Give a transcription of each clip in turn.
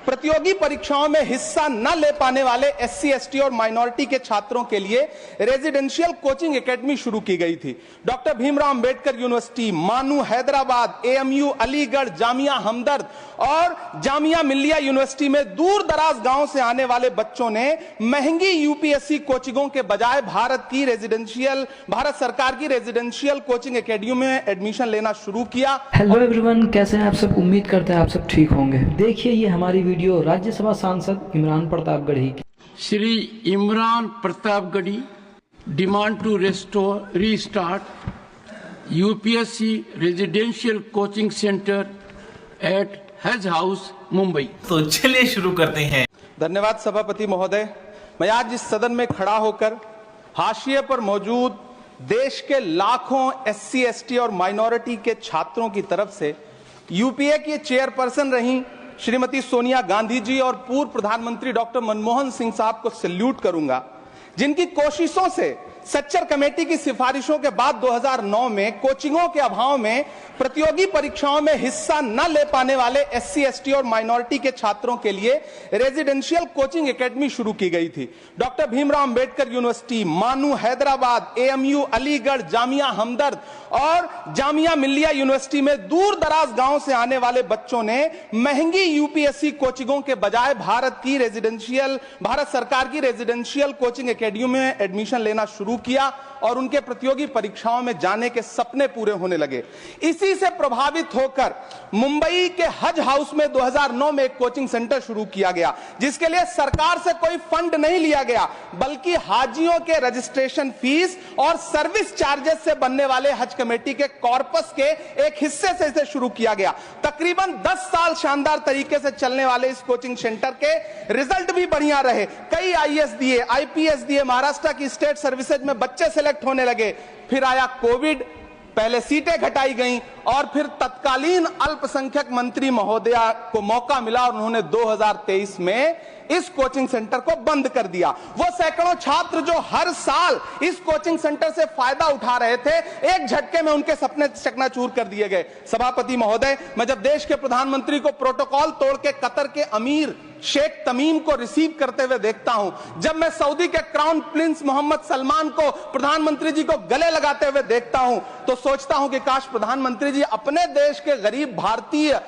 प्रतियोगी परीक्षाओं में हिस्सा न ले पाने वाले एससी, एसटी और माइनॉरिटी के छात्रों के लिए रेजिडेंशियल कोचिंग एकेडमी शुरू की गई थी। डॉक्टर भीमराव अंबेडकर यूनिवर्सिटी, मानू हैदराबाद, एएमयू अलीगढ़, जामिया हमदर्द और जामिया मिल्लिया यूनिवर्सिटी में दूर दराज गांव से आने वाले बच्चों ने महंगी यूपीएससी कोचिंगों के बजाय भारत सरकार की रेजिडेंशियल कोचिंग एकेडमी में एडमिशन लेना शुरू किया। हेलो एवरीवन, कैसे हैं आप सब? उम्मीद करते हैं आप सब ठीक होंगे। देखिए ये हमारी वीडियो राज्यसभा सांसद इमरान प्रतापगढ़ी की। Shri Imran Pratapgarhi demand to restart UPSC residential coaching centre at Hajj house Mumbai. तो चलिए शुरू करते हैं। धन्यवाद सभापति महोदय। मैं आज इस सदन में खड़ा होकर हाशिए पर मौजूद देश के लाखों एससी, एसटी और माइनॉरिटी के छात्रों की तरफ से यूपीए की चेयरपर्सन रही श्रीमती सोनिया गांधी जी और पूर्व प्रधानमंत्री डॉक्टर मनमोहन सिंह साहब को सैल्यूट करूंगा, जिनकी कोशिशों से सच्चर कमेटी की सिफारिशों के बाद 2009 में कोचिंगों के अभाव में प्रतियोगी परीक्षाओं में हिस्सा न ले पाने वाले एससी, एसटी और माइनॉरिटी के छात्रों के लिए रेजिडेंशियल कोचिंग एकेडमी शुरू की गई थी। डॉक्टर भीमराव अंबेडकर यूनिवर्सिटी, मानू हैदराबाद, एएमयू अलीगढ़, जामिया हमदर्द और जामिया मिल्लिया यूनिवर्सिटी में दूर दराज गांव से आने वाले बच्चों ने महंगी यूपीएससी कोचिंगों के बजाय भारत सरकार की रेजिडेंशियल कोचिंग एकेडमी में एडमिशन लेना शुरू किया और उनके प्रतियोगी परीक्षाओं में जाने के सपने पूरे होने लगे। इसी से प्रभावित होकर मुंबई के हज हाउस में 2009 में एक कोचिंग सेंटर शुरू किया गया, जिसके लिए सरकार से कोई फंड नहीं लिया गया, बल्कि हाजियों के रजिस्ट्रेशन फीस और सर्विस चार्जेस से बनने वाले हज कमेटी के कॉर्पस के एक हिस्से से इसे शुरू किया गया। तकरीबन 10 साल शानदार तरीके से चलने वाले इस कोचिंग सेंटर के रिजल्ट भी बढ़िया रहे। कई आईएएस दिए, आईपीएस दिए, महाराष्ट्र की स्टेट सर्विसेज में बच्चे सिलेक्ट होने लगे। फिर आया कोविड, पहले सीटें घटाई गईं और फिर तत्कालीन अल्पसंख्यक मंत्री महोदया को मौका मिला और उन्होंने 2023 में इस कोचिंग सेंटर को बंद कर दिया। वो सैकड़ों छात्र जो हर साल इस कोचिंग सेंटर से फायदा उठा रहे थे, एक झटके में उनके सपने चकनाचूर कर दिए गए। सभापति महोदय, मैं जब देश के प्रधानमंत्री को प्रोटोकॉल तोड़ के कतर के अमीर शेख तमीम को रिसीव करते हुए देखता हूं, जब मैं सऊदी के क्राउन प्रिंस मोहम्मद सलमान को प्रधानमंत्री जी को गले लगाते हुए देखता हूं, तो सोचता हूं कि काश प्रधानमंत्री जी अपने देश के गरीब भारतीय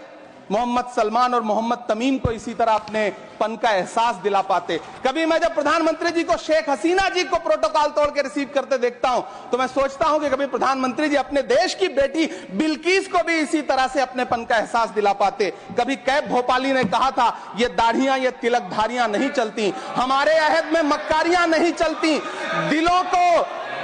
मोहम्मद सलमान और मोहम्मद तमीम को इसी तरह अपने पन का एहसास दिला पाते। कभी मैं जब प्रधानमंत्री जी को शेख हसीना जी को प्रोटोकॉल तोड़ के रिसीव करते देखता हूं, तो मैं सोचता हूं कि कभी प्रधानमंत्री जी अपने देश की बेटी बिल्किस को भी इसी तरह से अपने पन का एहसास दिला पाते। कभी कैब भोपाली ने कहा था, ये दाढ़ियां, ये तिलकधारियां नहीं चलती, हमारे अहद में मक्कारियां नहीं चलती, दिलों को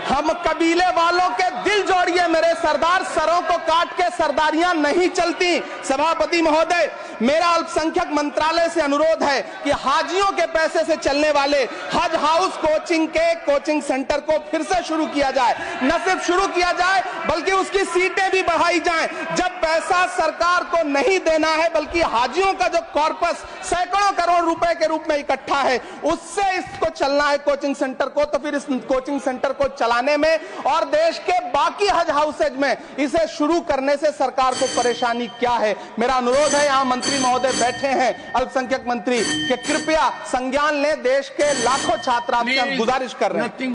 हम कबीले वालों के दिल जोड़िए मेरे सरदार, सरों को काट के सरदारियां नहीं चलती। सभापति महोदय, मेरा अल्पसंख्यक मंत्रालय से अनुरोध है कि हाजियों के पैसे से चलने वाले हज हाउस कोचिंग के कोचिंग सेंटर को फिर से शुरू किया जाए। न सिर्फ शुरू किया जाए बल्कि उसकी सीटें भी बढ़ाई जाएं। जब पैसा सरकार को नहीं देना है, बल्कि हाजियों का जो कॉर्पस सैकड़ों करोड़ रुपए के रूप में इकट्ठा है, उससे इसको चलना है कोचिंग सेंटर को, तो फिर इस कोचिंग सेंटर को चलाने में और देश के बाकी हज हाउसेज में इसे शुरू करने से सरकार को परेशानी क्या है? मेरा अनुरोध है, यहां मंत्री महोदय बैठे हैं, अल्पसंख्यक मंत्री, कि कृपया संज्ञान लें। देश के लाखों छात्र आपसे गुजारिश कर रहे हैं।